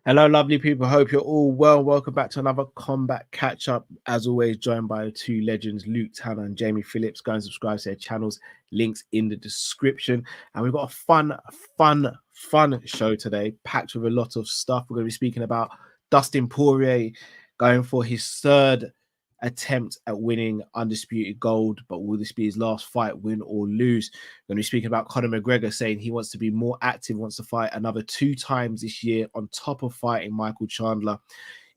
Hello, lovely people. Hope you're all well. Welcome back to another combat catch up. As always, joined by two legends, Luke Tanner and Jamie Phillips. Go and subscribe to their channels. Links in the description. And we've got a fun show today, packed with a lot of stuff. We're going to be speaking about Dustin Poirier going for his third attempt at winning undisputed gold, but will this be his last fight, win or lose? We're going to be speaking about Conor McGregor saying he wants to be more active, wants to fight another 2 times this year on top of fighting Michael Chandler.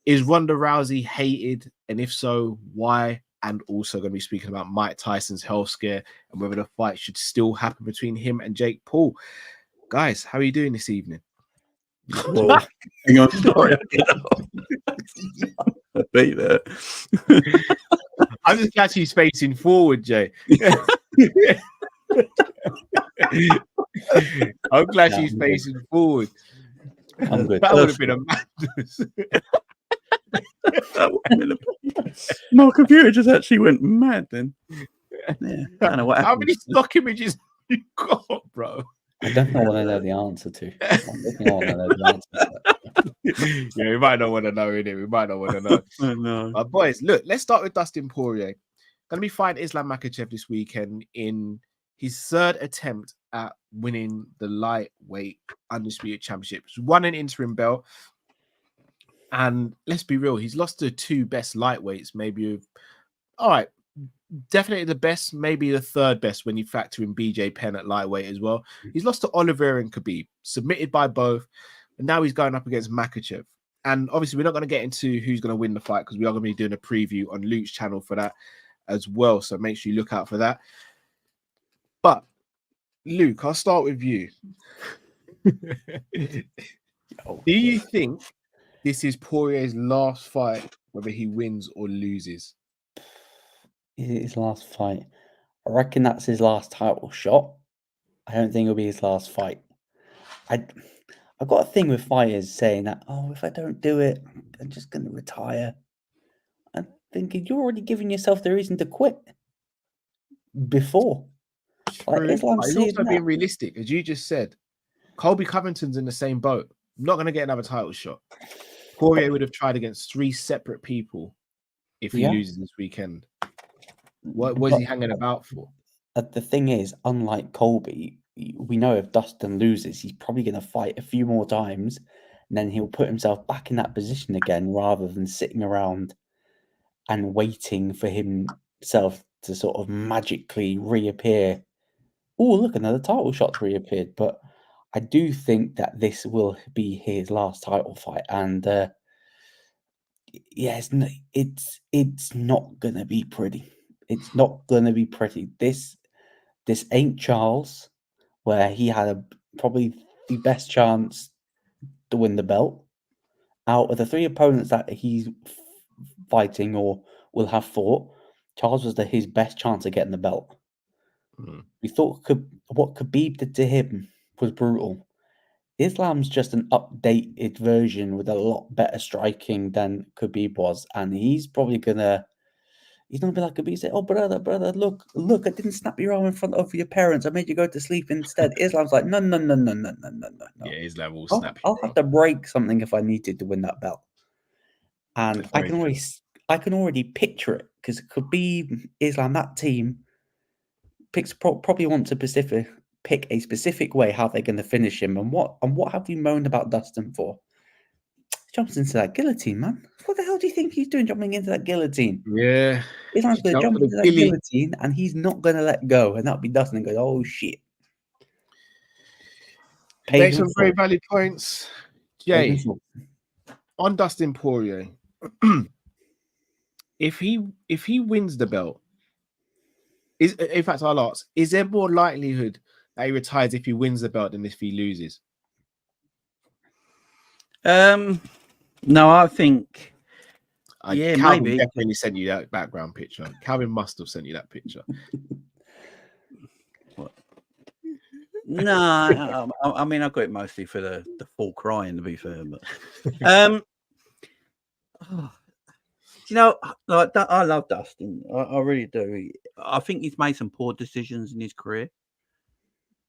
Is Ronda Rousey hated, and if so, why? And also going to be speaking about Mike Tyson's health scare and whether the fight should still happen between him and Jake Paul. Guys, how are you doing this evening? Whoa. Hang on, sorry. I beat that. I'm just glad she's facing forward, Jay. I'm glad she's facing forward. I'm good. That would have been a madness. My computer just actually went mad then. Yeah, I don't know what happened. How many stock images you got, bro? I definitely want to know the answer to. I definitely want to know the answer to that. Yeah, we might not want to know, innit? We might not want to know. No. But boys, look, let's start with Dustin Poirier. Going to be fighting Islam Makhachev this weekend in his third attempt at winning the lightweight undisputed championship. He's won an interim belt. And let's be real, he's lost the 2 best lightweights, maybe. All right, definitely the best, maybe the third best when you factor in BJ Penn at lightweight as well. He's lost to Oliveira and Khabib, submitted by both. And now he's going up against Makhachev. And obviously, we're not going to get into who's going to win the fight because we are going to be doing a preview on Luke's channel for that as well. So make sure you look out for that. But Luke, I'll start with you. Do you think this is Poirier's last fight, whether he wins or loses? Is it his last fight? I reckon that's his last title shot. I don't think it'll be his last fight. I've got a thing with fighters saying that, oh, if I don't do it, I'm just going to retire. I'm thinking you're already giving yourself the reason to quit before. Like Islam he's also being realistic, as you just said. Colby Covington's in the same boat. Not going to get another title shot. Poirier would have tried against 3 separate people if he loses this weekend. What was he hanging about for? The thing is, unlike Colby, we know if Dustin loses, he's probably going to fight a few more times, and then he'll put himself back in that position again rather than sitting around and waiting for himself to sort of magically reappear. Oh, look, another title shot's reappeared. But I do think that this will be his last title fight, and it's not going to be pretty. It's not going to be pretty. This ain't Charles, where he had probably the best chance to win the belt. Out of the 3 opponents that he's fighting or will have fought, Charles was his best chance of getting the belt. We thought what Khabib did to him was brutal. Islam's just an updated version with a lot better striking than Khabib was, and he's probably gonna be like Khabib, say, "Oh, brother, look, I didn't snap your arm in front of your parents. I made you go to sleep instead." Islam's like, no. Yeah, Islam will snap. I'll have to break something if I needed to win that belt. And I can already picture it because Khabib, Islam, that team probably want to pick a specific way how they're going to finish him. And what have we moaned about Dustin for? He jumps into that guillotine, man. What the hell do you think he's doing jumping into that guillotine? Yeah. Islam's going to jump into that guillotine and he's not going to let go. And that'll be Dustin and goes, oh, shit. Make some very valid points. Jay, on Dustin Poirier, if he wins the belt, in fact, I'll ask, is there more likelihood that he retires if he wins the belt than if he loses? No, I think Calvin maybe definitely sent you that background picture. Calvin must have sent you that picture. No, I mean I got it mostly for the full crying, to be fair. But you know, like I love Dustin. I really do. I think he's made some poor decisions in his career,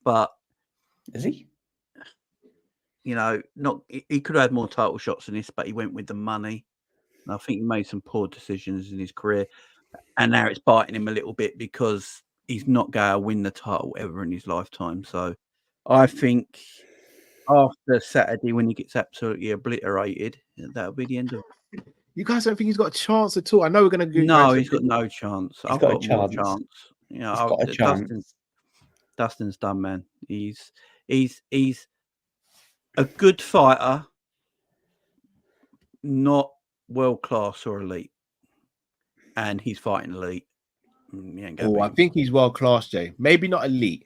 but is he? you know, he could have had more title shots than this, but he went with the money. And I think he made some poor decisions in his career, and now it's biting him a little bit because he's not going to win the title ever in his lifetime. So I think after Saturday, when he gets absolutely obliterated, that'll be the end of it. You guys don't think he's got a chance at all? I know we're going to go. No, he's got no chance. He's I've got a got more chance. chance. You know, He's got a chance. Dustin's done, man. He's a good fighter, not world class or elite, and he's fighting elite. Oh, I think he's world class, Jay. Maybe not elite.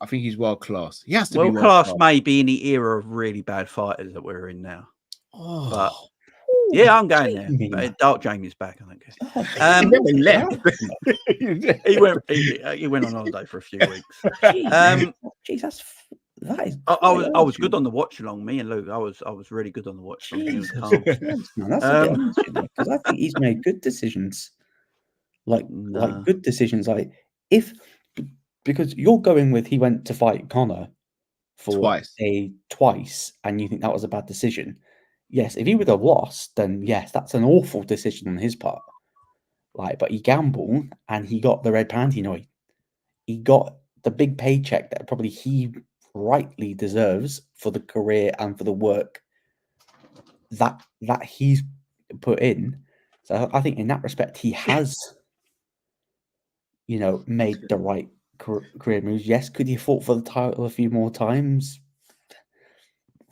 I think he's world class. He has to be world class, maybe in the era of really bad fighters that we're in now. Oh, but yeah, I'm going there. But Dark Jamie's back, I think. He never left. he went on holiday for a few weeks. Jesus, that is. I was good on the watch along. Me and Luke, I was really good on the watch along. That's a bit honest, because I think he's made good decisions. Like good decisions. Like because you're going with he went to fight Conor for twice, and you think that was a bad decision. Yes, if he would have lost, then yes, that's an awful decision on his part. Like, but he gambled and he got the red panty night. He got the big paycheck that probably he rightly deserves for the career and for the work that he's put in. So I think in that respect, he has, made the right career moves. Yes, could he have fought for the title a few more times?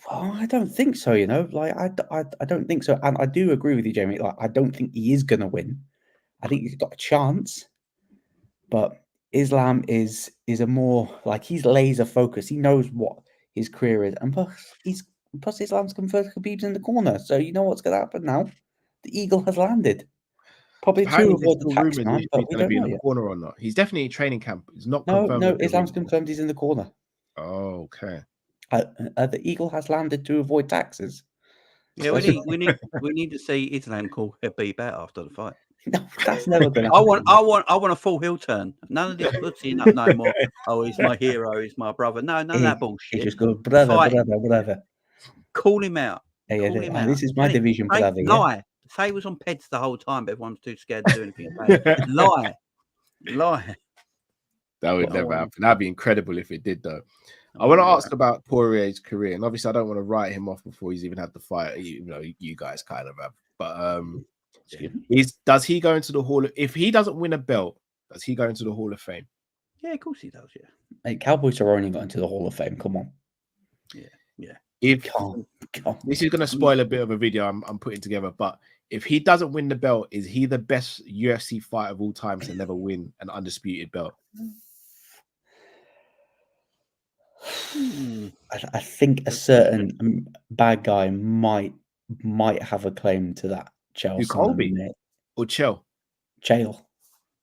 Well, I don't think so, Like, I don't think so. And I do agree with you, Jamie. Like, I don't think he is going to win. I think he's got a chance. But Islam is a more, like, he's laser focused. He knows what his career is. And plus Islam's confirmed Khabib's in the corner. So you know what's going to happen now? The eagle has landed. Probably to avoid the tax man, but we don't know in the corner or not. He's definitely in training camp. He's not confirmed. No, Islam's confirmed he's in the corner. Oh, okay. The eagle has landed to avoid taxes. Yeah, we need to see Islam call Khabib out after the fight. No, that's never going to happen. I want a full heel turn. None of this pussy up no more. Oh, he's my hero. He's my brother. No, none of that bullshit. He just goes, brother. Call him out. Call him out. This is my division, brother. Lie. Say he was on PEDs the whole time, but everyone was too scared to do anything about it. Lie. That would never happen. That'd be incredible if it did, though. I want to ask about Poirier's career, and obviously I don't want to write him off before he's even had the fight. You guys kind of have, but does he go into the Hall of? If he doesn't win a belt, does he go into the Hall of Fame? Yeah, of course he does. Yeah, hey, Cowboys are only got into the Hall of Fame. Come on. Yeah. If this is going to spoil a bit of a video I'm putting together, but if he doesn't win the belt, is he the best UFC fighter of all time to never win an undisputed belt? I think a certain bad guy might have a claim to that. Colby or Chael?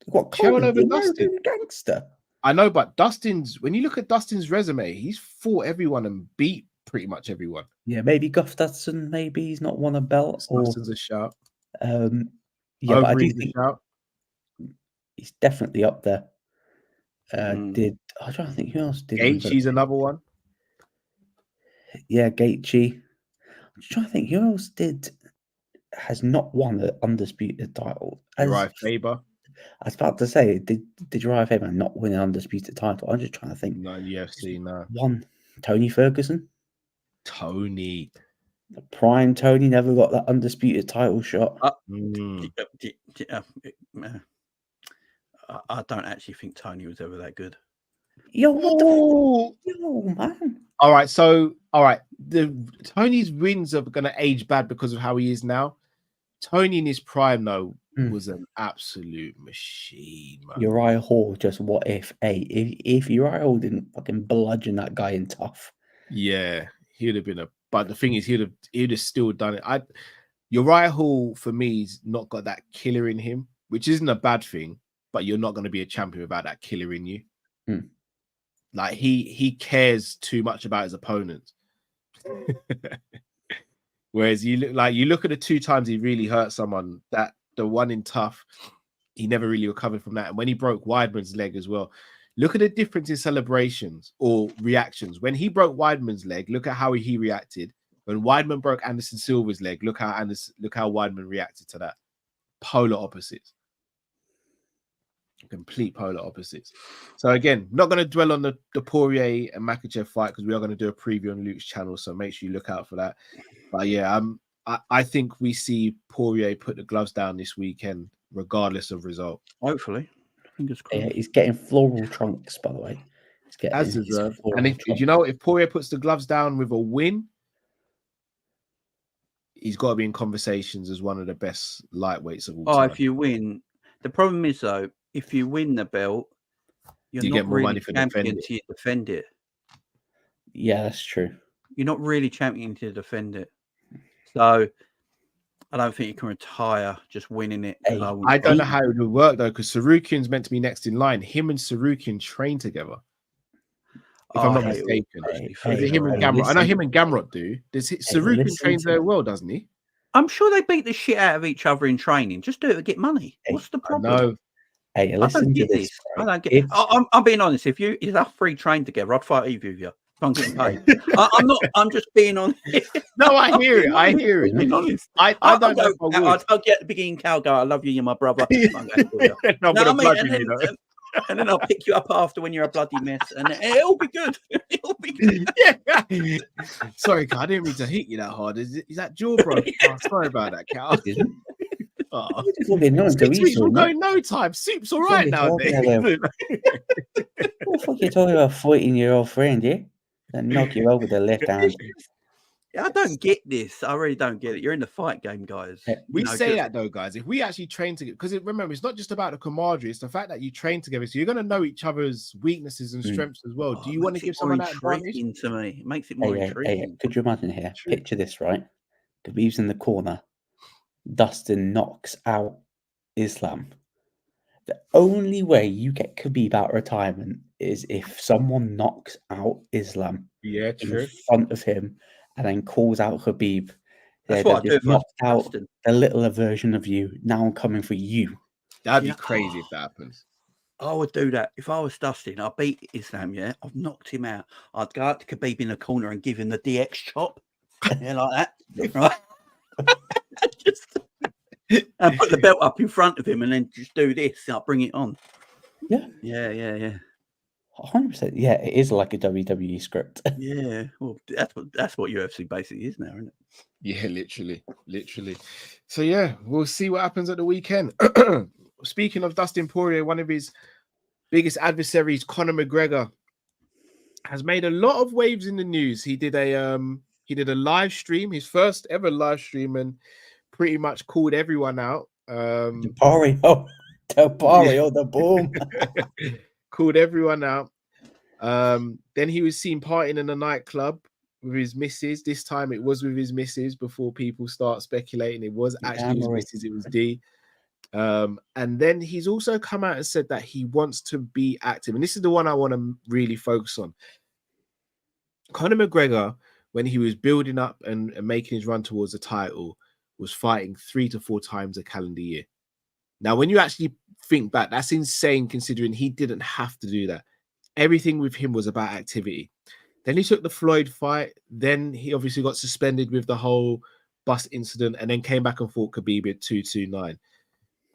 What, Chael over Dustin? Gangster. I know, but when you look at Dustin's resume, he's fought everyone and beat pretty much everyone. Yeah, maybe Gustafsson. Maybe he's not won a belt. Dustin's a shout. Yeah, but I do think he's definitely up there. I'm trying to think who else did. Gaethje's another one. Yeah, Gaethje. I'm trying to think who else has not won an undisputed title. Uriah Faber. I was about to say, did Uriah Faber not win an undisputed title? I'm just trying to think. No, UFC, no. One, Tony Ferguson. Tony. The prime Tony never got that undisputed title shot. I don't actually think Tony was ever that good. Yo, what the man. All right. Tony's wins are going to age bad because of how he is now. Tony in his prime, though, was an absolute machine, man. Uriah Hall, just what if? Hey, if Uriah Hall didn't fucking bludgeon that guy in tough. Yeah, he would have been but the thing is, he'd have still done it. Uriah Hall, for me, has not got that killer in him, which isn't a bad thing, but you're not going to be a champion without that killer in you. Like, he cares too much about his opponents. Whereas you look at the 2 times he really hurt someone, that the one in tough, he never really recovered from that. And when he broke Weidman's leg as well, Look at the difference in celebrations or reactions. When he broke Weidman's leg, look at how he reacted. When Weidman broke Anderson Silva's leg, look how Weidman reacted to that. Polar opposites. Complete polar opposites. So again, not going to dwell on the Poirier and Makhachev fight because we are going to do a preview on Luke's channel. So make sure you look out for that. But yeah, I think we see Poirier put the gloves down this weekend, regardless of result. Hopefully, fingers crossed. Yeah, he's getting floral trunks, by the way. He's getting As his deserved. floral And if you know, if Poirier puts the gloves down with a win, he's got to be in conversations as one of the best lightweights of all time. If you win, the problem is though, if you win the belt, you not get more really money for champion to defend it. Yeah, that's true. You're not really champion to defend it. So I don't think you can retire just winning it. Hey, I don't know how it would work though, because Sarukian's meant to be next in line. Him and Sarukian train together. If I'm not mistaken. Is it him and Gamrot? I know him and Gamrot do. Sarukian trains very well, doesn't he? I'm sure they beat the shit out of each other in training. Just do it to get money. What's the problem? No. Hey, listen to this. I don't get. I'm being honest. If us three trained together, I'd fight either of you. If I'm getting paid. I'm not. I'm just being honest. No, I hear it. I hear it. Being honest. I don't know. I'll get the beginning cowgirl. I love you. You're my brother. And then I'll pick you up after when you're a bloody mess, and it'll be good. It'll be good. Yeah. Sorry, I didn't mean to hit you that hard. Is that jaw, bro? Oh, sorry about that, Cal. Oh. We'll go no time. Soup's all right now. What the fuck are you talking about fighting your old friend, yeah? Then knock you over with the left hand. Yeah, I don't get this. I really don't get it. You're in the fight game, guys. We say that though, guys. If we actually train together, because remember, it's not just about the camaraderie; it's the fact that you train together. So you're going to know each other's weaknesses and strengths as well. Do you want to give someone that advantage? To me, it makes it more intriguing. Could you imagine here? Picture this, right? Khabib's in the corner. Dustin knocks out Islam. The only way you get Khabib out of retirement is if someone knocks out Islam in front of him and then calls out Khabib. That's what I do. Knocked out a littler version of you. Now I'm coming for you. That'd be crazy if that happens. I would do that. If I was Dustin, I'd beat Islam, yeah? I've knocked him out. I'd go up to Khabib in the corner and give him the DX chop. Yeah, like that. Right? And put the belt up in front of him and then just do this. I'll bring it on. Yeah. 100%. Yeah, it is like a WWE script. Yeah. Well, that's what UFC basically is now, isn't it? Yeah, literally. So yeah, we'll see what happens at the weekend. Speaking of Dustin Poirier, one of his biggest adversaries, Conor McGregor, has made a lot of waves in the news. He did a live stream, his first ever live stream, and pretty much called everyone out. The boom. Called everyone out. Then he was seen partying in a nightclub with his missus. This time it was with his missus before people start speculating. It was actually his missus, it was D. And then he's also come out and said that he wants to be active. And this is the one I want to really focus on. Conor McGregor, when he was building up and making his run towards the title, was fighting 3 to 4 times a calendar year. Now, when you actually think back, that's insane considering he didn't have to do that. Everything with him was about activity. Then he took the Floyd fight. Then he obviously got suspended with the whole bus incident and then came back and fought Khabib at 229.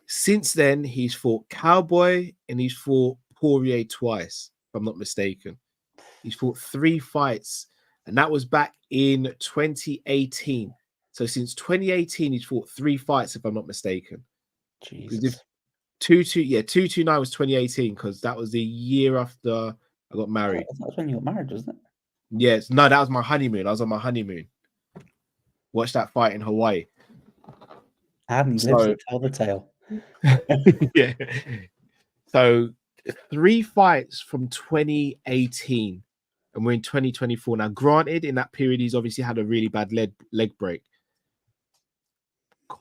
Since then, he's fought Cowboy and he's fought Poirier twice, if I'm not mistaken. He's fought 3 fights, and that was back in 2018. So since 2018, he's fought 3 fights, if I'm not mistaken. Jesus. 229 was 2018 because that was the year after I got married. That was when you got married, wasn't it? Yes. No, that was my honeymoon. I was on my honeymoon. Watched that fight in Hawaii. And he lives to tell the tale. Yeah. So 3 fights from 2018, and we're in 2024 now. Granted, in that period, he's obviously had a really bad leg break.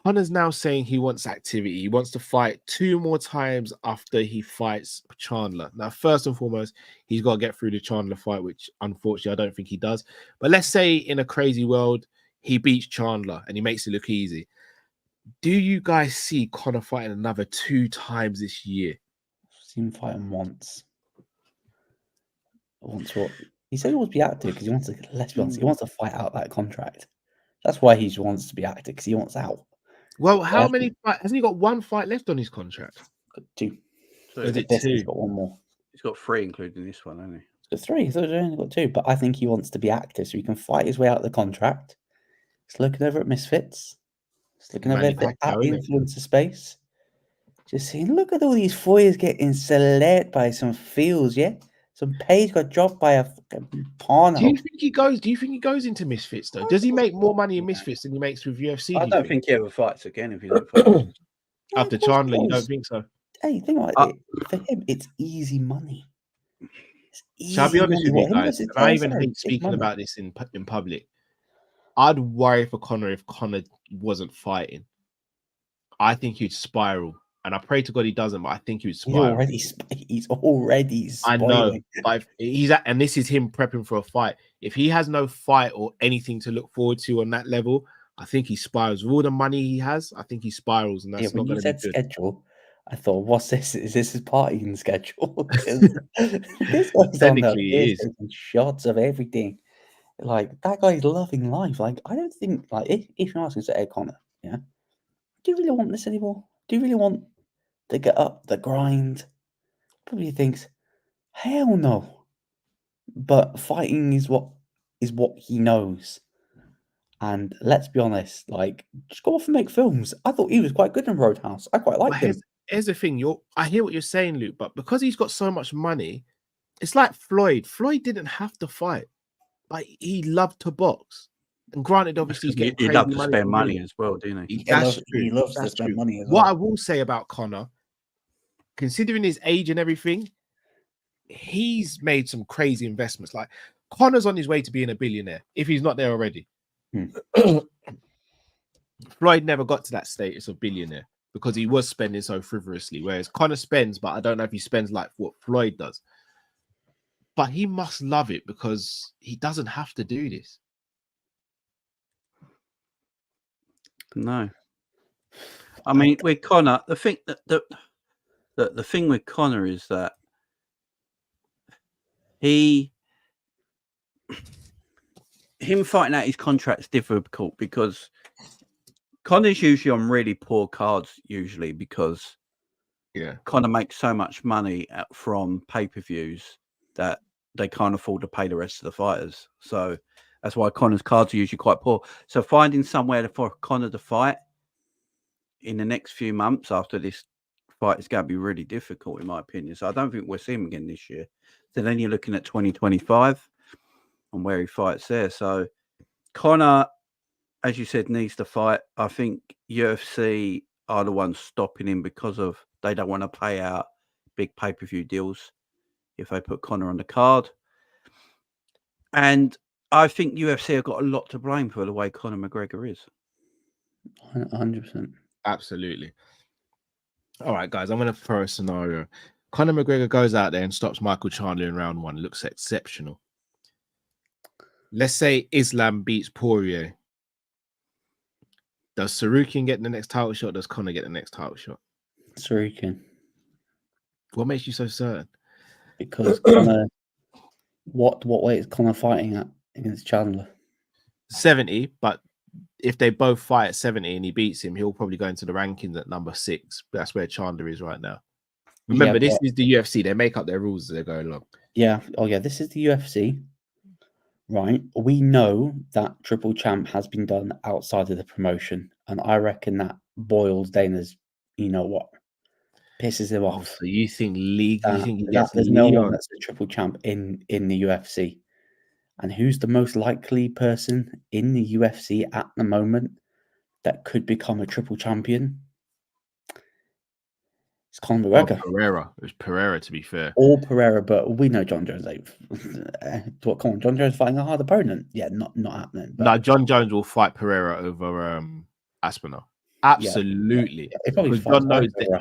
Conor's now saying he wants activity. He wants to fight 2 more times after he fights Chandler. Now, first and foremost, he's got to get through the Chandler fight, which unfortunately I don't think he does. But let's say in a crazy world, he beats Chandler and he makes it look easy. Do you guys see Conor fighting another 2 times this year? I've seen him fight him once. wants what he said he wants to be active because he wants to. Let's be honest, he wants to fight out that contract. That's why he wants to be active because he wants out. Well, how many fights hasn't he got? One fight left on his contract. Got 2. So Is it This, 2? he's got 1 more. he's got 3, including this one, hasn't he? He's got 3. He's only got 2. But I think he wants to be active so he can fight his way out of the contract. He's looking over at Misfits. He's looking over at the influencer space. Just saying, look at all these fighters getting selected by some fields, yeah? Some page got dropped by a fucking porno. Do you think he goes into Misfits though? Does he make more money in Misfits than he makes with UFC? I don't think he ever fights again if he don't fight. After Chandler, you don't think so? Hey, think about it. For him, it's easy money. It's easy. Shall I be honest with you money. guys? I even hate speaking about this in public. I'd worry for Conor if Conor wasn't fighting. I think he'd spiral. And I pray to God he doesn't, but I think he would spiral. He's already I know. But and this is him prepping for a fight. If he has no fight or anything to look forward to on that level, I think he spirals. With all the money he has, I think he spirals, and that's not going to be good. Schedule, I thought, what's this? Is this his partying schedule? This guy's on the shots of everything. Like, that guy's loving life. Like, I don't think, like, if you're asking to Ed Conor, yeah, do you really want this anymore? Do you really want to get up the grind? Probably thinks, hell no. But fighting is what he knows. And let's be honest, like, just go off and make films. I thought he was quite good in Roadhouse. I quite liked him. Here's the thing, I hear what you're saying, Luke, but because he's got so much money, it's like Floyd. Floyd didn't have to fight, but he loved to box. And granted, obviously, he's getting he loved to spend money as well, didn't he? He loves to spend money as well. What I will say about Conor, considering his age and everything, he's made some crazy investments. Like, Conor's on his way to being a billionaire if he's not there already. Floyd never got to that status of billionaire because he was spending so frivolously, whereas Conor spends, but I don't know if he spends like what Floyd does. But he must love it because he doesn't have to do this. No. I mean, with Conor, the thing the thing with Conor is that him fighting out his contract is difficult because Conor's usually on really poor cards usually because Conor makes so much money from pay-per-views that they can't afford to pay the rest of the fighters. So that's why Conor's cards are usually quite poor. So finding somewhere for Conor to fight in the next few months after this fight is going to be really difficult, in my opinion. So I don't think we'll see him again this year. So then you're looking at 2025 and where he fights there. So Conor, as you said, needs to fight. I think UFC are the ones stopping him because of they don't want to pay out big pay-per-view deals if they put Conor on the card. And I think UFC have got a lot to blame for the way Conor McGregor is. 100%. Absolutely. All right, guys, I'm going to throw a scenario. Conor McGregor goes out there and stops Michael Chandler in round 1. Looks exceptional. Let's say Islam beats Poirier. Does Sarukian get the next title shot? Does Conor get the next title shot? Sarukian. What makes you so certain? Because Conor, what weight is Conor fighting at against Chandler? 70, but if they both fight at 70 and he beats him, he'll probably go into the rankings at number 6. That's where Chandler is right now. Remember, this is the UFC. They make up their rules as they go along. Yeah. Oh, yeah. This is the UFC. Right. We know that Triple Champ has been done outside of the promotion. And I reckon that boils Dana's, you know what, pisses him off. So you think league? You think he gets there's no one that's a Triple Champ in the UFC? And who's the most likely person in the UFC at the moment that could become a triple champion? It's Conor McGregor. Pereira. It was Pereira, to be fair. All Pereira, but we know John Jones ain't. Come on, John Jones fighting a hard opponent. Yeah, not happening. But... No, John Jones will fight Pereira over Aspinall. Absolutely. Because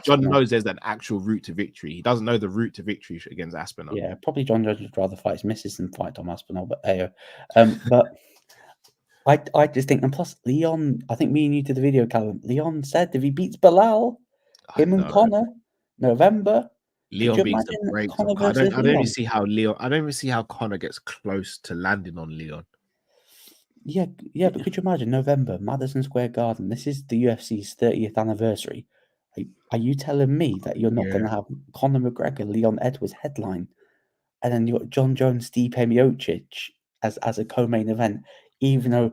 John knows there's an actual route to victory. He doesn't know the route to victory against Aspinall. Yeah, probably John Jones would rather fight his missus than fight Tom Aspinall. But but I just think, and plus Leon, I think me and you did the video, Callum. Leon said if he beats Bilal, him and Conor, November, Leon you beats the imagine brakes Conor off. I versus don't even Leon? see how Leon. I don't even see how Conor gets close to landing on Leon. Yeah, but could you imagine November, Madison Square Garden? This is the UFC's 30th anniversary. Are you telling me that you're not going to have Conor McGregor, Leon Edwards headline, and then you got John Jones, Stipe Miocic as a co-main event? Even though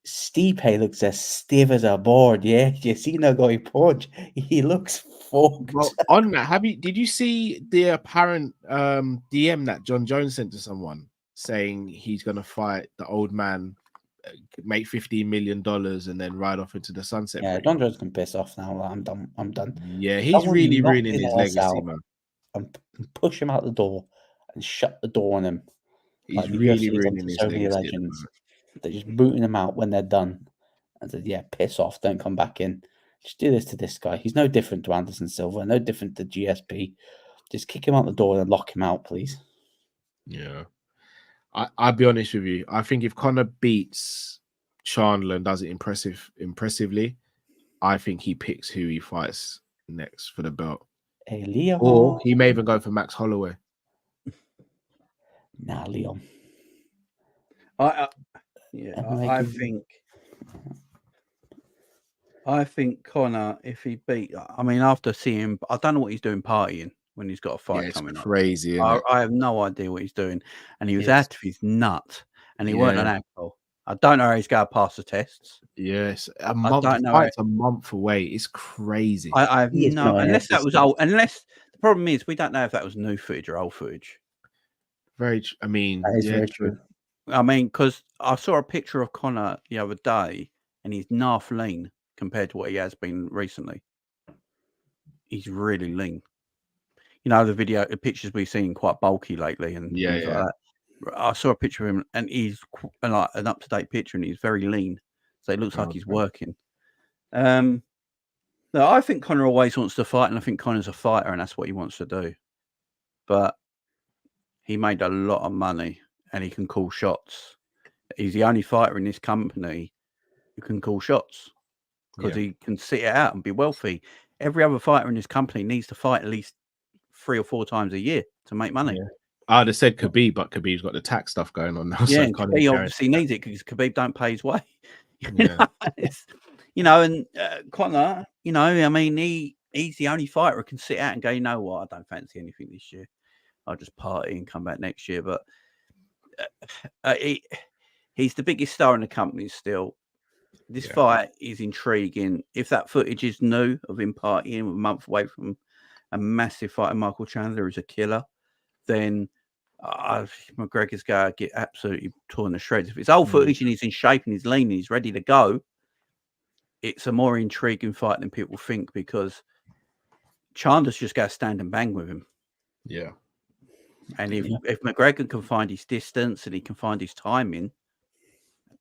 Stipe looks as stiff as a board, yeah. You see no going punch. He looks fucked. Well, on that, did you see the apparent DM that John Jones sent to someone saying he's gonna fight the old man, make $15 million, and then ride off into the sunset? Yeah, John Jones can piss off now. I'm done. I'm done. Yeah, he's Someone really knock ruining his legacy, out man. and push him out the door and shut the door on him. He's Like the really UFC's done ruining to his so many legacy. legends. They're just booting him out when they're done. And said, yeah, piss off, don't come back in. Just do this to this guy. He's no different to Anderson Silva, no different to GSP. Just kick him out the door and lock him out, please. Yeah. I'll be honest with you. I think if Conor beats Chandler and does it impressively, I think he picks who he fights next for the belt. Hey, Leon. Or he may even go for Max Holloway. Nah, Leon. I think Conor, if he beat, I mean, after seeing him, I don't know what he's doing partying when he's got a fight coming crazy, up. I have no idea what he's doing. And he was out of his nut and he weren't an alcohol. I don't know how he's going to pass the tests. Yes, a month. The fight's a month away. It's crazy. I have no, unless that was old. Unless the problem is we don't know if that was new footage or old footage. I mean, that is very true. I mean, because I saw a picture of Conor the other day and he's naff lean compared to what he has been recently. He's really lean. You know, the pictures we've seen quite bulky lately and things like that. I saw a picture of him and he's like an up-to-date picture and he's very lean. So it looks like he's working. No, I think Conor always wants to fight and I think Conor's a fighter and that's what he wants to do. But he made a lot of money and he can call shots. He's the only fighter in this company who can call shots because he can sit it out and be wealthy. Every other fighter in this company needs to fight at least 3 or 4 times a year to make money. Yeah. I'd have said Khabib, but Khabib's got the tax stuff going on now. Yeah, so Khabib obviously needs it because Khabib don't pay his way. Yeah. And Conor, I mean, he's the only fighter who can sit out and go, you know what, I don't fancy anything this year. I'll just party and come back next year. But he's the biggest star in the company still. This fight is intriguing. If that footage is new of him partying a month away from a massive fight of Michael Chandler who's a killer, then McGregor's going to get absolutely torn to shreds. If it's old footage and he's in shape and he's lean and he's ready to go, it's a more intriguing fight than people think because Chandler's just going to stand and bang with him. Yeah. And if McGregor can find his distance and he can find his timing,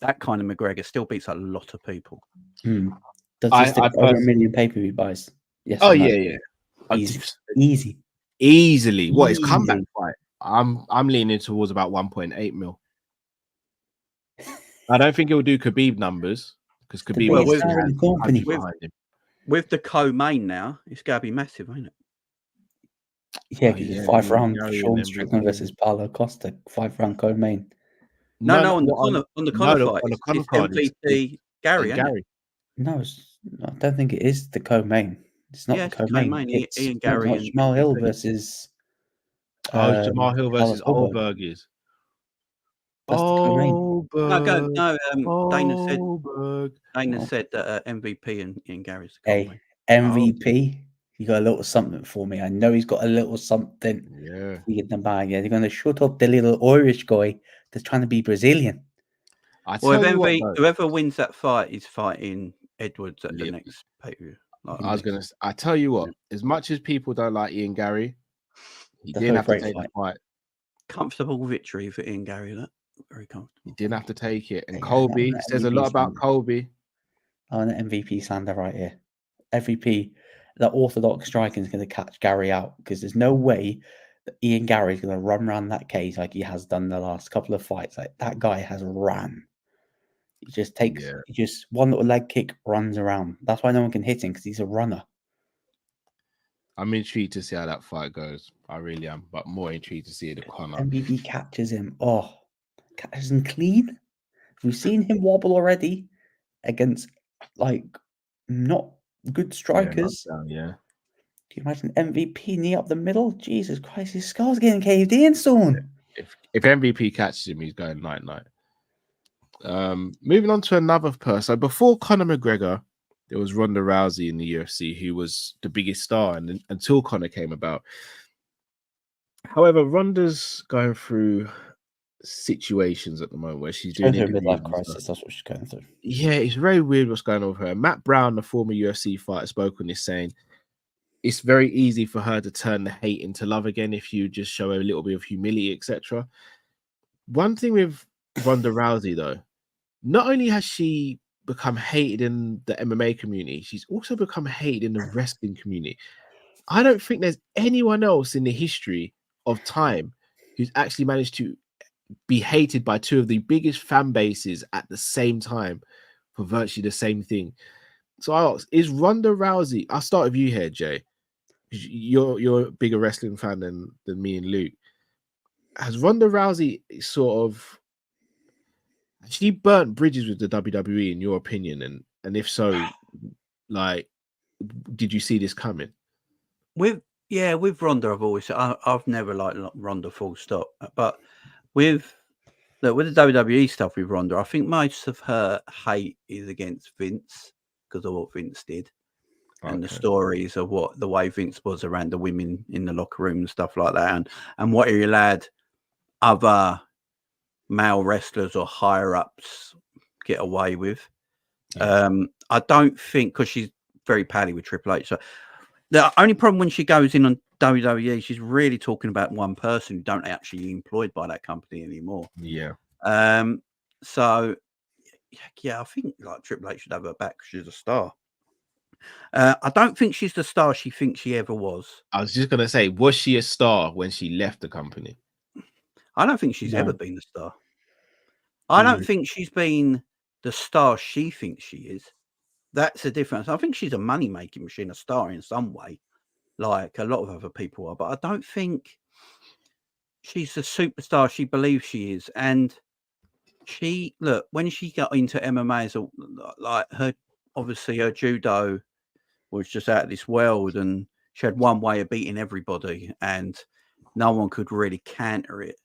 that kind of McGregor still beats a lot of people. Does he still over 1 million pay-per-view buys? Yes. Oh, yeah. Easily. What is comeback fight? I'm leaning towards about 1.8 mil. I don't think he'll do Khabib numbers because Khabib with the co-main now, it's going to be massive, ain't it? Yeah, because it's 5 round Sean Strickland versus Paulo Costa, 5-round co-main. No, on the Conor fight, it's MVP Gary, ain't it? No, I don't think it is the co-main. It's not the co-main. It's Ian Gary and Jamal Hill versus. Jamal Hill versus Oldberg is. That's the co-main. Dana said that MVP and Ian Gary's the co-main. MVP, you got a little something for me. I know he's got a little something. Yeah. In the bag. Yeah, they're going to shut up the little Irish guy that's trying to be Brazilian. Whoever wins that fight is fighting Edwards at the next pay-per-view. I tell you what, as much as people don't like Ian Gary, he didn't have to take the fight. Comfortable victory for Ian Gary, that very comfortable. He didn't have to take it. And Colby says a lot about Colby. An MVP slander right here. MVP, the orthodox striking is going to catch Gary out because there's no way that Ian Gary is going to run around that cage like he has done the last couple of fights. Like that guy has ran. He just takes just one little leg kick, runs around. That's why no one can hit him because he's a runner. I'm intrigued to see how that fight goes. I really am, but more intrigued to see the Conor. MVP catches him. Oh, catches him clean. We've seen him wobble already against like not good strikers. Yeah. Do you imagine MVP knee up the middle? Jesus Christ, his skull's getting caved in soon. If MVP catches him, he's going night. Moving on to another person. Before Conor McGregor, there was Ronda Rousey in the UFC, who was the biggest star, and until Conor came about. However, Ronda's going through situations at the moment where she's doing Going through a interviews midlife and crisis. stuff. That's what she's going through. Yeah, it's very weird what's going on with her. Matt Brown, the former UFC fighter, spoke on this, saying it's very easy for her to turn the hate into love again if you just show her a little bit of humility, etc. One thing with Ronda Rousey, though, not only has she become hated in the MMA community, she's also become hated in the wrestling community. I don't think there's anyone else in the history of time who's actually managed to be hated by two of the biggest fan bases at the same time for virtually the same thing. So I ask, is Ronda Rousey? I'll start with you here, Jay. You're a bigger wrestling fan than me and Luke. Has Ronda Rousey sort of she burnt bridges with the WWE in your opinion? And if so, like, did you see this coming? With Ronda, I've never liked Ronda full stop. But with the WWE stuff with Ronda, I think most of her hate is against Vince because of what Vince did. And the stories of the way Vince was around the women in the locker room and stuff like that, and what he allowed other male wrestlers or higher ups get away with. Yeah. I don't think, because she's very pally with Triple H. So the only problem when she goes in on WWE, she's really talking about one person who don't actually employed by that company anymore. Yeah. So yeah, I think like Triple H should have her back. She's a star. I don't think she's the star she thinks she ever was. I was just gonna say, was she a star when she left the company? I don't think she's ever been a star. I don't think she's been the star she thinks she is. That's the difference. I think she's a money-making machine, a star in some way, like a lot of other people are. But I don't think she's the superstar she believes she is. And when she got into MMA, like obviously her judo was just out of this world, and she had one way of beating everybody, and no one could really counter it,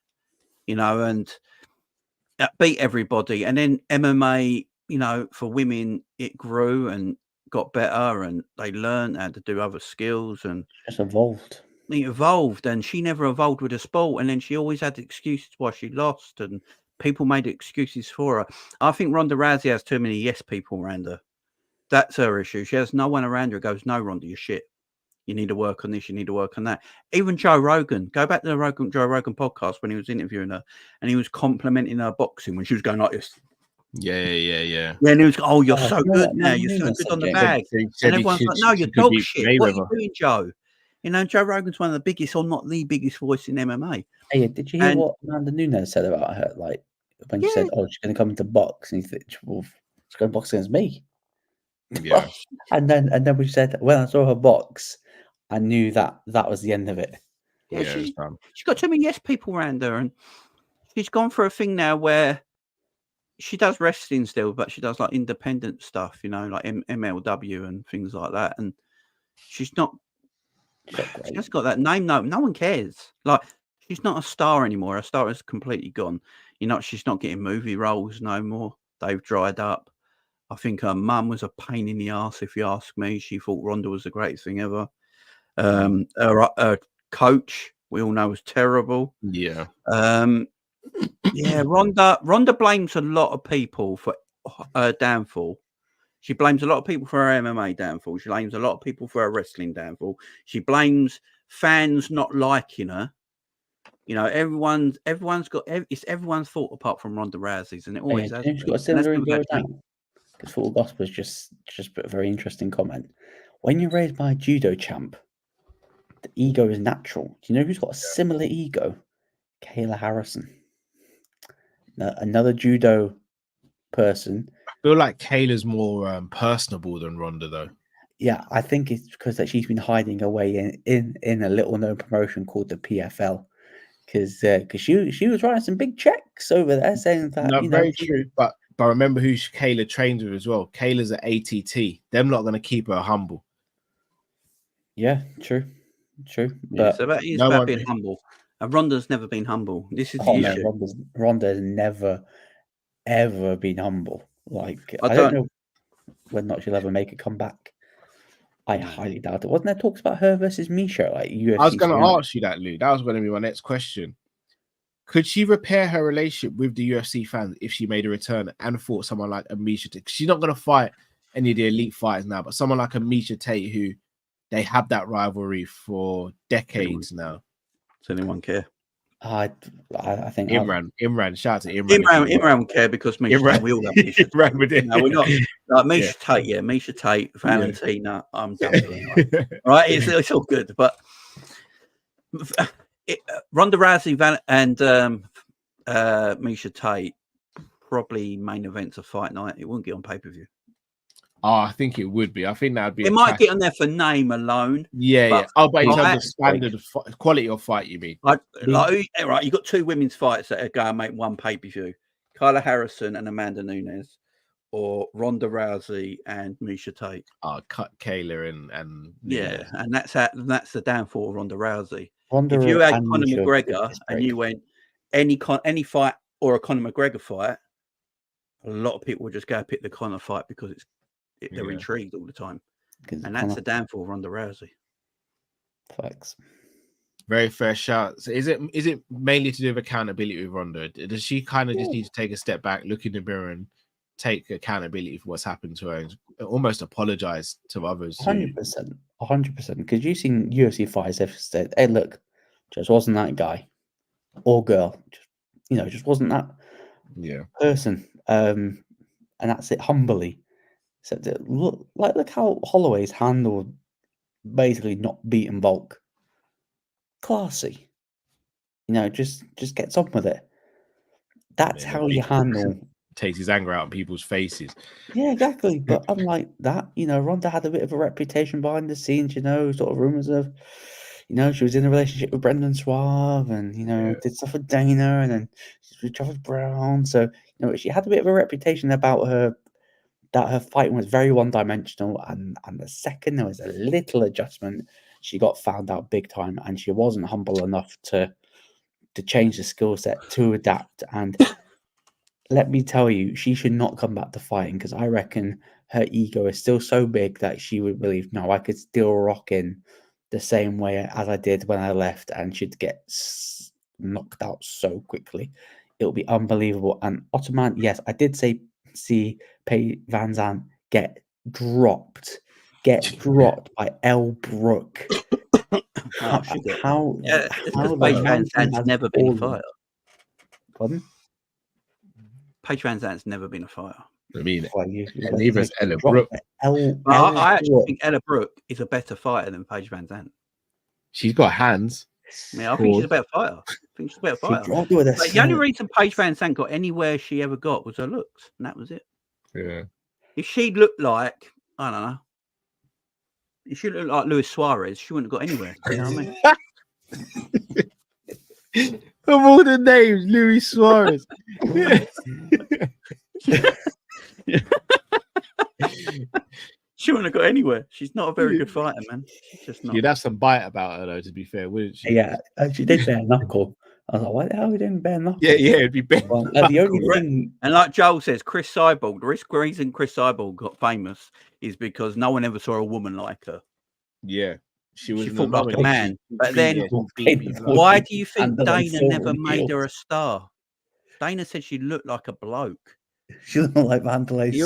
and beat everybody. And then MMA, for women, it grew and got better, and they learned how to do other skills, and just evolved. It evolved, and she never evolved with the sport. And then she always had excuses why she lost, and people made excuses for her. I think Ronda Rousey has too many yes people around her. That's her issue. She has no one around her who goes, no, Ronda, you're shit. You need to work on this. You need to work on that. Even Joe Rogan. Go back to the Joe Rogan podcast when he was interviewing her, and he was complimenting her boxing when she was going like this. Yeah. Yeah, and he was, oh, you're so good now. You're so good on the bag. And everyone's like, no, you're dog shit. What are you doing, Joe? Joe Rogan's one of the biggest, or not the biggest voice in MMA. Hey, did you hear what Amanda Nunes said about her? Like, when she said, oh, she's going to come to box, and you think, well, she's going to box against me. Yeah. and then we said, when I saw her box, I knew that was the end of it. Yeah, she's got too many yes people around her, and she's gone for a thing now where she does wrestling still, but she does like independent stuff, like MLW and things like that. And she's not. She just got that name. No one cares. Like, she's not a star anymore. Her star is completely gone. She's not getting movie roles no more. They've dried up. I think her mum was a pain in the ass, if you ask me. She thought Ronda was the greatest thing ever. Her coach, we all know, was terrible. Yeah. Yeah, Ronda blames a lot of people for her downfall. She blames a lot of people for her MMA downfall. She blames a lot of people for her wrestling downfall. She blames fans not liking her. Everyone's got it's everyone's fault apart from Ronda Rousey's, and it always has. She's got a similar ego down. Because Football Gospel has just put a very interesting comment. When you're raised by a judo champ, the ego is natural. Do you know who's got a similar ego? Kayla Harrison. Another judo person. I feel like Kayla's more personable than Ronda, though. Yeah, I think it's because that she's been hiding away in a little known promotion called the PFL, because she was writing some big checks over there saying that No, very true. But remember who Kayla trains with as well. Kayla's at ATT. Them not going to keep her humble. Yeah, true. Yeah, But so that is about being humble. And Ronda's never been humble. This is the issue. Ronda's never ever been humble. Like I don't know whether or not she'll ever make a comeback. I highly doubt it. Wasn't there talks about her versus Misha? Like UFC. I was going to ask you that, Lou. That was going to be my next question. Could she repair her relationship with the UFC fans if she made a return and fought someone like a Misha Tate? She's not going to fight any of the elite fighters now, but someone like a Misha Tate, who they have that rivalry for decades now. Does anyone care? I think Imran, shout out to Imran. Imran would care because Misha Tate, we all love Misha Tate. Imran would, no, we're not. Like Misha Tate, yeah, Misha Tate, Valentina, I'm done for them, right? It's all good, but Ronda Rousey and Misha Tate probably main events of fight night. It wouldn't get on pay-per-view. Oh, I think it would be. I think that would be. It might get on there for name alone. Yeah. Oh, but in terms of standard quality of fight, you mean? Right, you got two women's fights that are going to make one pay-per-view: Kyla Harrison and Amanda Nunes, or Ronda Rousey and Misha Tate. Oh, cut Kayla and yeah, and that's the downfall of Ronda Rousey. Ronda if you had Conor McGregor and you went any fight or a Conor McGregor fight, a lot of people would just go pick the Conor fight because they're intrigued all the time, and that's the downfall of Ronda Rousey. Facts. Very fair shout. So is it mainly to do with accountability with Ronda? Does she kind of just need to take a step back, look in the mirror, and take accountability for what's happened to her, and almost apologize to others? 100%. Because you've seen UFC fighters have said, "Hey, look, just wasn't that guy or girl. Just wasn't that person." And that's it. Humbly. So look how Holloway's handled basically not beating Volk. Classy. Just gets on with it. That's how you handle. Takes his anger out on people's faces. Yeah, exactly. But unlike that, Ronda had a bit of a reputation behind the scenes, sort of rumors of, she was in a relationship with Brendan Suave and, did stuff with Dana and then she's with Travis Brown. So, she had a bit of a reputation about her, that her fighting was very one-dimensional, and the second there was a little adjustment, she got found out big time, and she wasn't humble enough to change the skill set to adapt. And let me tell you, she should not come back to fighting, because I reckon her ego is still so big that she would believe, no, I could still rock in the same way as I did when I left, and she'd get knocked out so quickly. It'll be unbelievable. And Ottoman, yes, I did see Paige Van Zandt get dropped by Elle Brooke. Because Paige Van Zandt's never been a fighter. Pardon? Paige Van Zandt's never been a fighter. I mean, neither is Ella Brooke. I actually think Ella Brooke is a better fighter than Paige Van Zandt. She's got hands. I think she's a better fighter. But the only reason Paige Van Zandt got anywhere she ever got was her looks, and that was it. Yeah. If she looked like, I don't know, if she looked like Luis Suarez, she wouldn't have got anywhere. You know what I mean? Of all the names, Luis Suarez. She wouldn't have got anywhere. She's not a very good fighter, man. She's just not. You'd have some bite about her, though, to be fair, wouldn't she? Yeah, she did bare knuckle. I was like, why the hell are we doing bare knuckle? Yeah, it'd be bare knuckle. The only thing... And like Joel says, Chris Cyborg, the reason Chris Cyborg got famous is because no one ever saw a woman like her. Yeah. She fought like a man. But then, why do you think Dana never made her a star? Dana said she looked like a bloke. She looked like Vandalay. He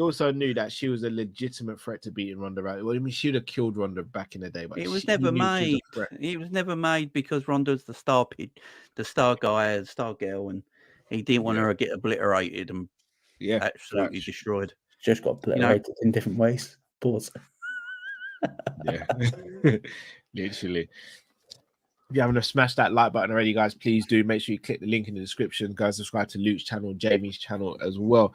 also knew that she was a legitimate threat to beating Ronda Rousey. Well, I mean, she would have killed Ronda back in the day, but it was never made. It was never made because Ronda's the star guy, the star girl, and he didn't want her to get obliterated and absolutely destroyed. Just got obliterated in different ways. Pause. Yeah, literally. If you haven't smashed that like button already, guys, please do. Make sure you click the link in the description. Guys, subscribe to Luke's channel, Jamie's channel as well.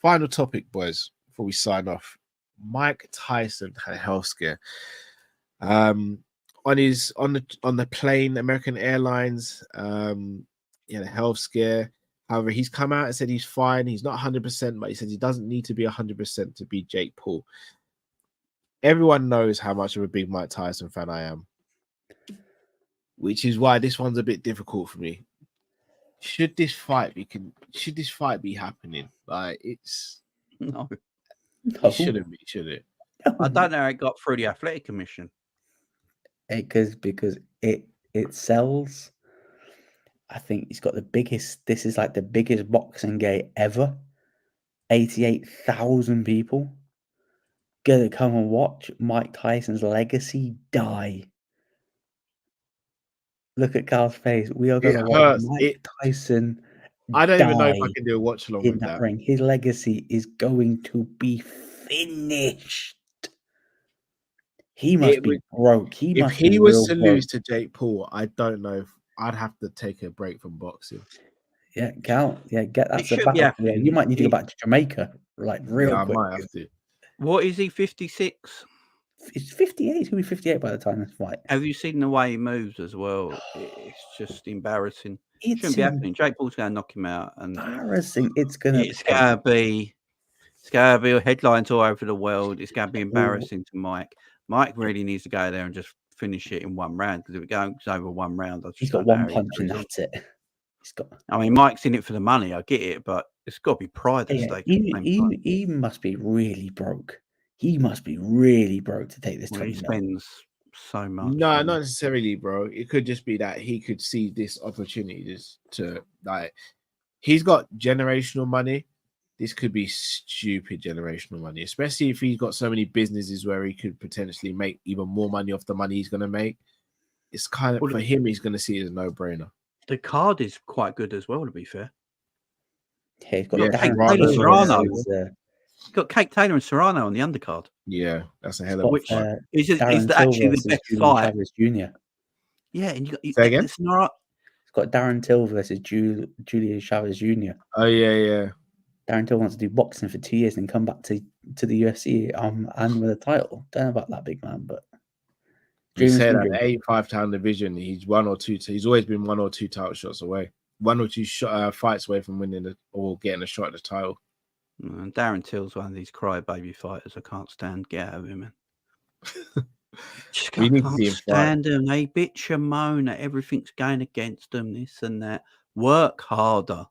Final topic, boys, before we sign off. Mike Tyson had a health scare. On the plane, American Airlines, he had a health scare. However, he's come out and said he's fine. He's not 100%, but he says he doesn't need to be 100% to beat Jake Paul. Everyone knows how much of a big Mike Tyson fan I am, which is why this one's a bit difficult for me. Should this fight be happening? Like, it's No, it shouldn't be, should it? I don't know how it got through the athletic commission. Because it sells. I think he's got the biggest. This is like the biggest boxing gate ever. 88,000 people gonna come and watch Mike Tyson's legacy die. Look at Carl's face. We are gonna watch Mike Tyson. I don't even know if I can do a watch along in with that. ring. His legacy is going to be finished. He must be broke. If he was to lose to Jake Paul, I don't know if I'd have to take a break from boxing. Yeah, Cal. Yeah, get that sabbatical. Yeah, you might need to go back to Jamaica, like real quick. I might have to. What is he? 56? It's 58. He's gonna be 58 by the time this fight. Have you seen the way he moves as well? It's just embarrassing. It shouldn't be happening. Jake Paul's going to knock him out. And embarrassing. It's going to be headlines all over the world. It's going to be embarrassing to Mike. Mike really needs to go there and just finish it in one round, because if it goes over one round, he's got one punch and that's it. I mean, Mike's in it for the money. I get it, but it's got to be pride at stake. He must be really broke. He must be really broke to take this. He spends so much. No, not necessarily, bro. It could just be that he could see this opportunity just to, like, he's got generational money. This could be stupid generational money, especially if he's got so many businesses where he could potentially make even more money off the money he's going to make. It's kind of, for him, he's going to see it as a no-brainer. The card is quite good as well, to be fair. Yeah, he's got He's got Kate Taylor and Serrano on the undercard. Yeah, that's a hell of a fight. Is actually the best fight. Jr. Yeah, and you say again? It's got Darren Till versus Julian Chavez Jr. Oh yeah. Darren Till wants to do boxing for 2 years and come back to the UFC and with a title. Don't know about that big man, but you said that the 85-pound division, he's one or two. He's always been 1 or 2 title shots away, 1 or 2 fights away from winning or getting a shot at the title. And Darren Till's one of these crybaby fighters. I can't stand. Get out of him, man. Just can't stand them. They bitch and moan that everything's going against them, this and that. Work harder.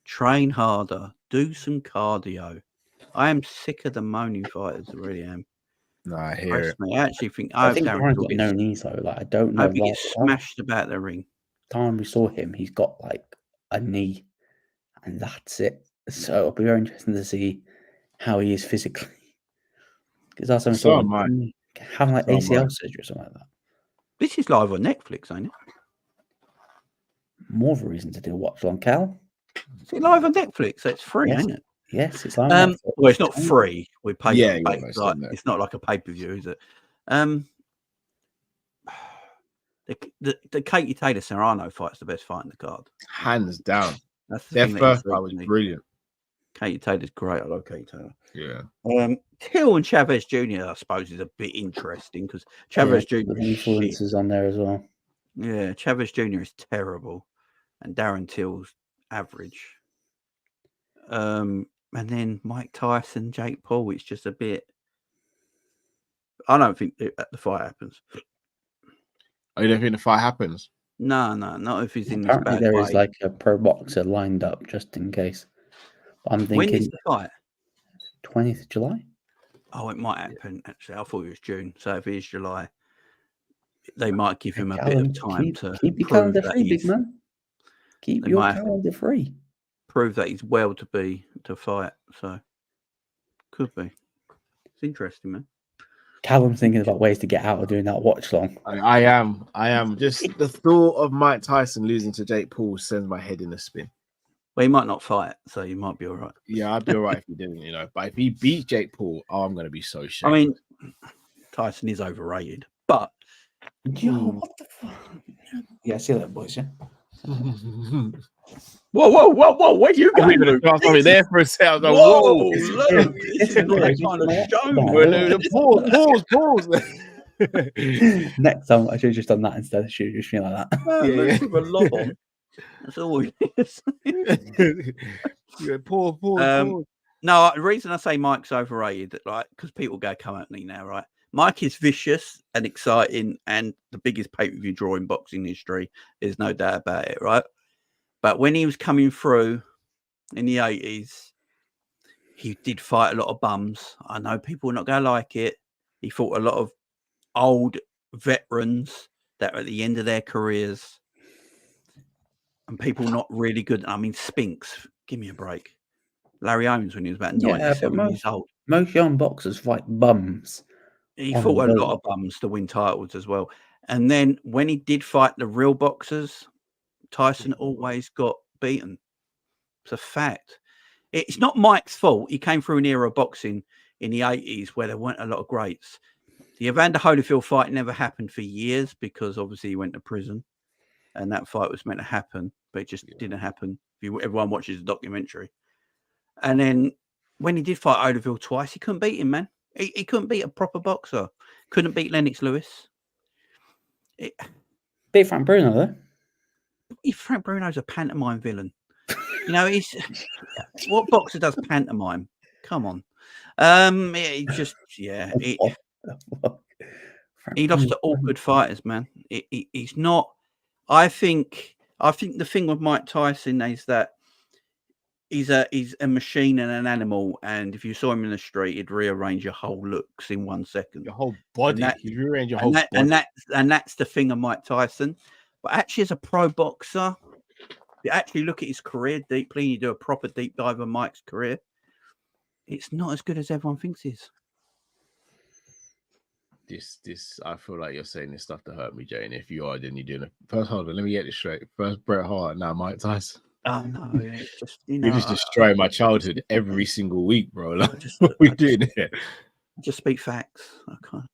Train harder. Do some cardio. I am sick of the moaning fighters. I really am. No, I hear it. I actually think Darren's got no knees though. Like, I don't know. I hope he gets smashed about the ring. Time we saw him, he's got like a knee, and that's it. So it'll be very interesting to see how he is physically. Because that's something having like ACL surgery or something like that. This is live on Netflix, ain't it? More of a reason to do a watch on, Cal. Is it live on Netflix? So it's free, ain't it? Yes, it's live on Netflix. Well, it's not free. We pay. It's not like a pay-per-view, is it? The Katie Taylor Serrano fight's the best fight in the card. Hands down. That's their first fight was brilliant. Katie Taylor's great. I love Katie Taylor. Yeah. Till and Chavez Jr., I suppose, is a bit interesting because Chavez Jr. influences on there as well. Yeah, Chavez Jr. is terrible, and Darren Till's average. And then Mike Tyson, Jake Paul, it's just a bit. I don't think the fight happens. Oh, you don't think the fight happens? No, not if he's in this Apparently bad there way. is like a pro boxer lined up just in case. I'm thinking. When is the fight? 20th of July. Oh, it might happen. Actually, I thought it was June. So if it is July, they might give him a bit of time to keep your calendar free, big man. Keep your calendar free. Prove that he's well to fight. So could be. It's interesting, man. Callum's thinking about ways to get out of doing that watch long. I am. Just the thought of Mike Tyson losing to Jake Paul sends my head in a spin. Well, he might not fight, so you might be all right. Yeah, I'd be all right if he didn't, But if he beats Jake Paul, I'm going to be so shamed. I mean, Tyson is overrated, but... Yo, what the fuck? Yeah, see you later, boys, yeah? Whoa! Where you I going? was Luke? something there for a second. I was Whoa, like, whoa. Luke, this is not that kind of show. Pause. Next time, I should have just done that instead of shooting me like that. Luke's with a lot on. That's all it is. Pause. No, the reason I say Mike's overrated, right, because people come at me now, right? Mike is vicious and exciting and the biggest pay-per-view draw in boxing history. There's no doubt about it, right? But when he was coming through in the 80s, he did fight a lot of bums. I know people are not going to like it. He fought a lot of old veterans that are at the end of their careers and people not really good. I mean, Spinks, give me a break. Larry Owens when he was about 97 years old. Most young boxers fight bums. He fought a lot of bums to win titles as well. And then when he did fight the real boxers, Tyson always got beaten. It's a fact. It's not Mike's fault. He came through an era of boxing in the 80s where there weren't a lot of greats. The Evander Holyfield fight never happened for years because obviously he went to prison and that fight was meant to happen, but it just didn't happen. Everyone watches the documentary. And then when he did fight Holyfield twice, he couldn't beat him, man. He couldn't beat a proper boxer. Couldn't beat Lennox Lewis. Beat Frank Bruno, though. Frank Bruno's a pantomime villain. You know, he's what boxer does pantomime? Come on. He just, yeah. He lost to all good fighters, man. He's not. I think the thing with Mike Tyson is that he's a machine and an animal, and if you saw him in the street, he'd rearrange your whole looks in 1 second. Your whole body. He'd rearrange your whole body. And that's the thing of Mike Tyson. But actually, as a pro boxer, you actually look at his career deeply, and you do a proper deep dive on Mike's career, it's not as good as everyone thinks it is. This, I feel like you're saying this stuff to hurt me, Jane. If you are, then you're doing it. First, hold on, let me get this straight. First, Bret Hart, now Mike Tyson. Oh no, it's just, you know, You're just destroying my childhood every single week, bro. Like, what are we doing here? Just speak facts. I can't.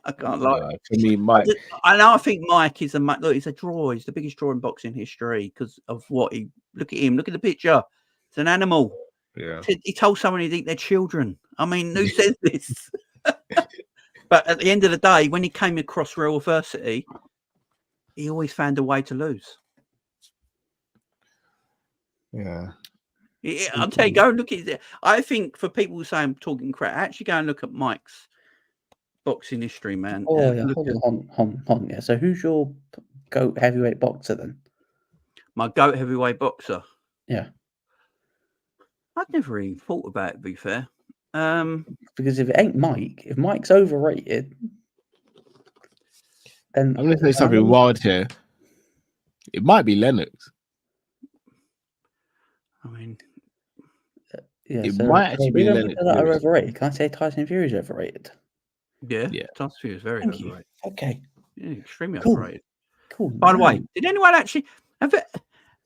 I can't lie. For me, Mike. I think Mike is look. He's a draw. He's the biggest draw in boxing history because of what he. Look at him. Look at the picture. It's an animal. Yeah. He told someone he'd eat their children. I mean, who says this? But at the end of the day, when he came across real adversity, he always found a way to lose. Yeah. I'm telling you, go and look at it. I think for people who say I'm talking crap, actually go and look at Mike's boxing history, man. Oh, yeah. Hold on. Yeah. So who's your GOAT heavyweight boxer then? My GOAT heavyweight boxer? Yeah. I'd never really thought about it, to be fair. Because if it ain't Mike, if Mike's overrated, then I'm going to say something wild here. It might be Lennox. I mean, yeah, it might actually be Lennox. That are overrated. Can I say Tyson Fury is overrated? Yeah. Tyson Fury is very overrated. Okay. Yeah, extremely overrated. Cool. By the way, did anyone actually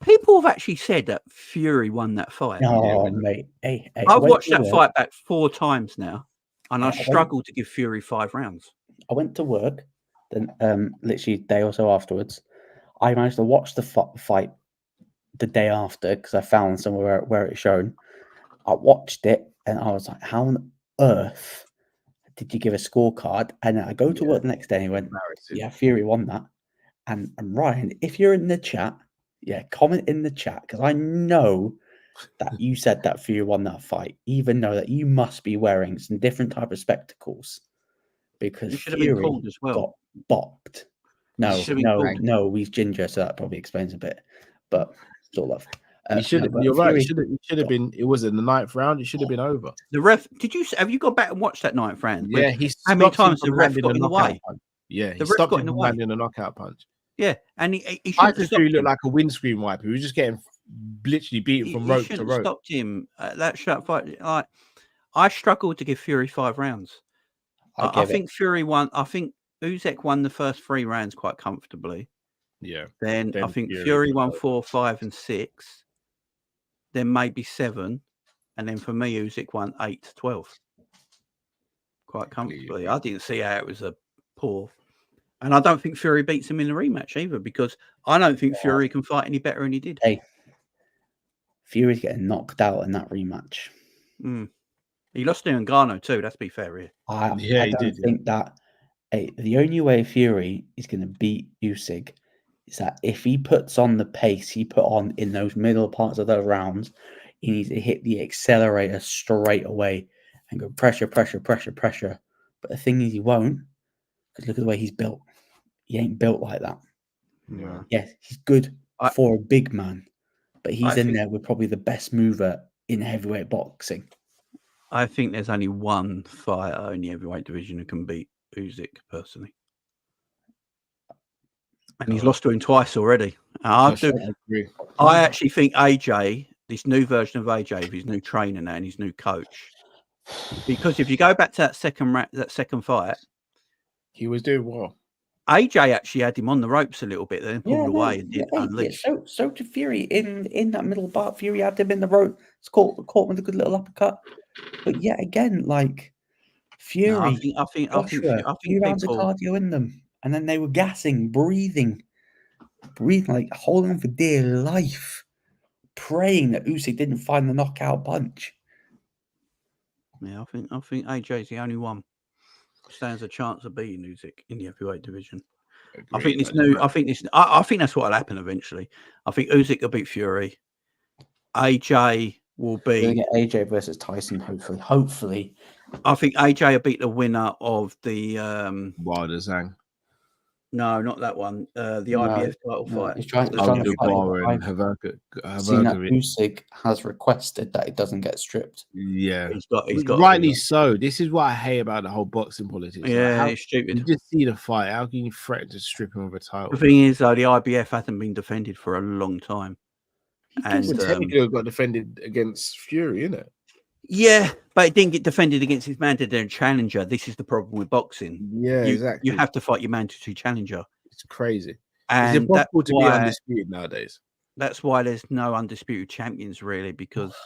people have actually said that Fury won that fight? Oh, mate. Hey, I've watched that fight back 4 times now, and I struggle to give Fury 5 rounds. I went to work, then literally a day or so afterwards. I managed to watch the fight the day after because I found somewhere where it's shown. I watched it and I was like, how on earth did you give a scorecard? And then I go to work the next day and he went, yeah, Fury won that. And Ryan, if you're in the chat, comment in the chat because I know that you said that Fury won that fight, even though that you must be wearing some different type of spectacles because Fury as well. Got bopped. No, he's ginger, so that probably explains a bit. But it's all love. You're right. It should have been. It was in the 9th round. It should have been over. The ref. Have you got back and watched that 9th round? Yeah, how many times the ref got in the way? Yeah, he stopped him from landing a knockout punch. Yeah, and he I just feel he looked like a windscreen wiper. He was just getting literally beaten from rope to rope. Stopped him. That shut fight. Like, I struggled to give Fury 5 rounds. I think Fury won. I think Usyk won the first 3 rounds quite comfortably. Yeah. Then I think Fury won 4, 5, and 6. Then maybe 7, and then for me, Usyk won 8 to 12, quite comfortably. I didn't see how it was a poor, and I don't think Fury beats him in the rematch either because I don't think Fury can fight any better than he did. Hey, Fury's getting knocked out in that rematch. He lost to Ngannou too. Let's be fair here. I he don't did. think that the only way Fury is going to beat Usyk is that if he puts on the pace he put on in those middle parts of the rounds, he needs to hit the accelerator straight away and go pressure. But the thing is, he won't, because look at the way he's built. He ain't built like that. Yeah. Yes, he's good for a big man, but he's in there with probably the best mover in heavyweight boxing. I think there's only one fighter in the heavyweight division who can beat Usyk personally. And he's lost to him twice already. I agree. I actually think AJ, this new version of AJ, with his new trainer now and his new coach, because if you go back to that second fight, he was doing well. AJ actually had him on the ropes a little bit, then pulled away and did unleash. So did Fury in that middle part. Fury had him in the ropes. It's caught with a good little uppercut. But yet again, like Fury, I think few rounds of cardio in them, and then they were gassing, breathing, like holding on for dear life, praying that Usyk didn't find the knockout punch. Yeah, I think AJ's the only one who stands a chance of beating Usyk in the heavyweight division. I think that's what'll happen eventually. I think Usyk will beat Fury. AJ will be. We'll get AJ versus Tyson, hopefully. I think AJ will beat the winner of the Wilder Zhang. No, not that one. The IBF title fight. He's trying to fight. Usyk has requested that it doesn't get stripped. Yeah, he's got rightly so. This is what I hate about the whole boxing politics. Yeah, it's stupid. You just see the fight. How can you threaten to strip him of a title? The thing is, though, the IBF hasn't been defended for a long time. Technically, got defended against Fury, innit? Yeah, but it didn't get defended against his mandatory challenger. This is the problem with boxing. Yeah, exactly. You have to fight your mandatory challenger. It's crazy. And it's impossible to be undisputed nowadays. That's why there's no undisputed champions, really, because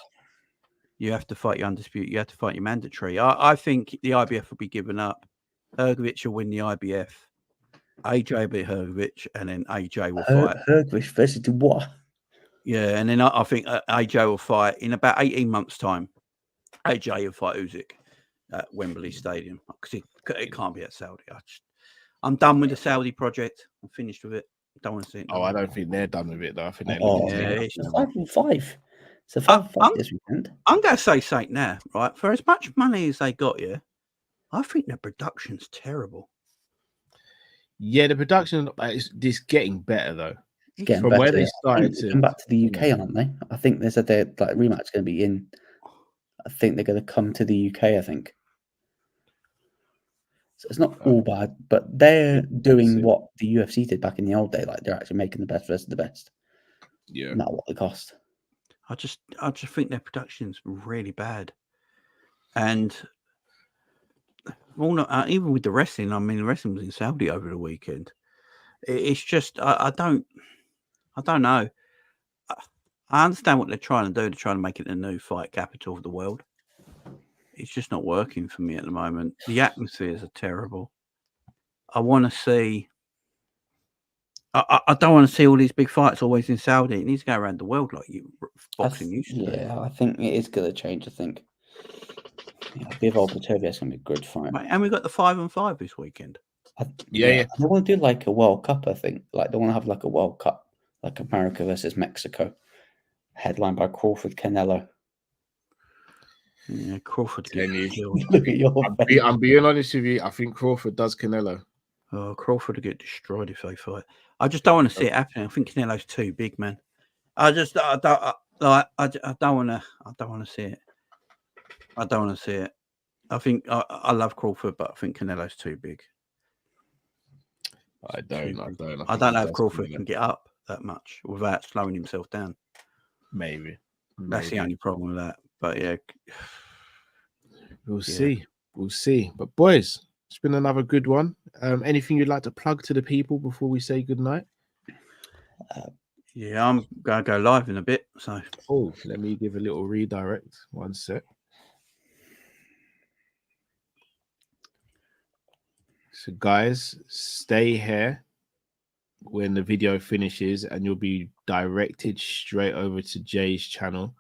you have to fight your undisputed. You have to fight your mandatory. I think the IBF will be given up. Hrgovic will win the IBF. AJ will beat Hrgovic, and then AJ will fight. Hrgovic versus what? Yeah, and then I think AJ will fight in about 18 months' time. AJ will fight Usyk at Wembley Stadium because it can't be at Saudi. I'm done with the Saudi project. I'm finished with it. Don't want to see it. I don't think they're done with it though. I think they're it's a 5-5. It's a 5-5 this weekend. I'm going to say something now, right? For as much money as they got here, I think the production's terrible. Yeah, the production is getting better though. From where they started to come back to the UK, aren't they? I think they said their rematch is going to be in. I think they're going to come to the UK. I think so. It's not all bad, but they're doing what the UFC did back in the old day. Like they're actually making the best versus the best. Yeah, not what they cost. I just think their production's really bad, and even with the wrestling. I mean, the wrestling was in Saudi over the weekend. It's just I don't know. I understand what they're trying to do. They're trying to make it the new fight capital of the world. It's just not working for me at the moment. The atmospheres are terrible. I want to see. I don't want to see all these big fights always in Saudi. It needs to go around the world like boxing used to. Yeah, I think it is going to change. I think. Bivol Pretoria is going to be a good fight. Right, and we got the 5-5 this weekend. Yeah. They want to do like a World Cup. I think like they want to have like a World Cup, like America versus Mexico, headlined by Crawford Canelo. Yeah, Crawford. Look at your I'm being honest with you. I think Crawford does Canelo. Oh, Crawford will get destroyed if they fight. I just don't want to see it happening. I think Canelo's too big, man. I don't want to see it. I don't want to see it. I think I love Crawford, but I think Canelo's too big. I don't know if Crawford can get up that much without slowing himself down. Maybe. That's the only problem with that. But yeah, we'll see. We'll see. But boys, it's been another good one. Anything you'd like to plug to the people before we say goodnight? Yeah, I'm gonna go live in a bit. So let me give a little redirect. One sec. So guys, stay here. when the video finishes, and you'll be directed straight over to Jay's channel.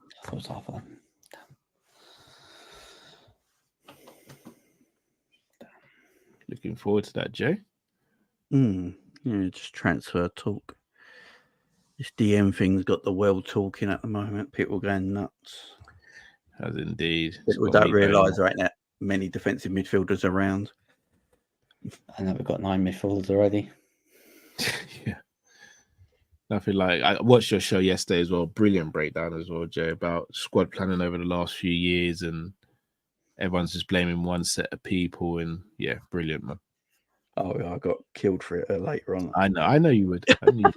Looking forward to that, Jay. Yeah, just transfer talk. This DM thing's got the world talking at the moment. People going nuts. As indeed. People don't realise there ain't that many defensive midfielders around. I know we've got 9 midfielders already. Yeah. Nothing like, I watched your show yesterday as well. Brilliant breakdown as well, Jay, about squad planning over the last few years, and everyone's just blaming one set of people. And yeah, brilliant, man. Oh, I got killed for it later on. I know you would. I knew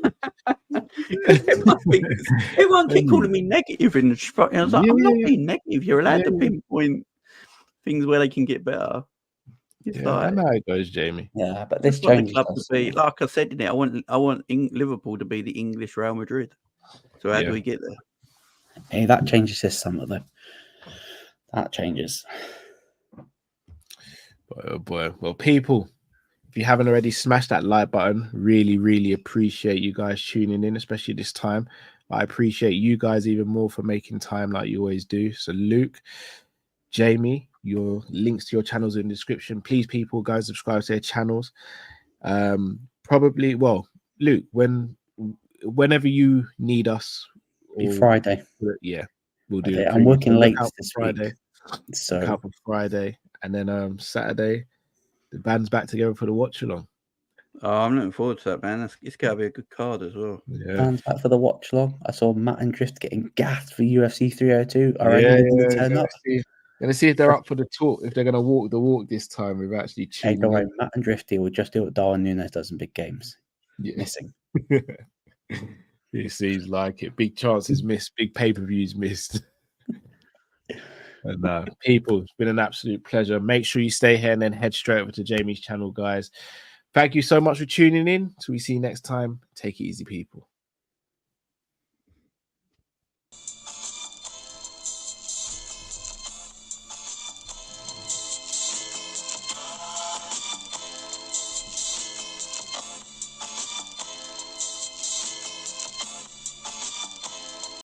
you would. Everyone keep calling me negative in the spot. I was like, I'm not being negative. You're allowed to pinpoint things where they can get better. It's I know how it goes, Jamie. Yeah, but this changes. Club to be, like I said in it, I want Liverpool to be the English Real Madrid. So how do we get there? Hey, that changes this summer, though. That changes. Oh boy. Well, people, if you haven't already, smash that like button. Really, really appreciate you guys tuning in, especially this time. I appreciate you guys even more for making time like you always do. So Luke, Jamie, your links to your channels in the description. Please, people, guys, subscribe to their channels. Probably, well, Luke, whenever you need us, Friday. Yeah, we'll do. Okay, I'm working late this Friday, so out for Friday, and then Saturday, the band's back together for the watch along. Oh, I'm looking forward to that, man. It's got to be a good card as well. Yeah, band's back for the watch along. I saw Matt and Drift getting gassed for UFC 302. Are they going to turn up? Gonna see if they're up for the talk. If they're gonna walk the walk this time, we've actually tuned don't worry, Matt and Drifty will just do what Darwin Nunes does in big games. Missing. It seems like it. Big chances missed. Big pay-per-views missed. And people, it's been an absolute pleasure. Make sure you stay here and then head straight over to Jamie's channel, guys. Thank you so much for tuning in. Till we see you next time. Take it easy, people.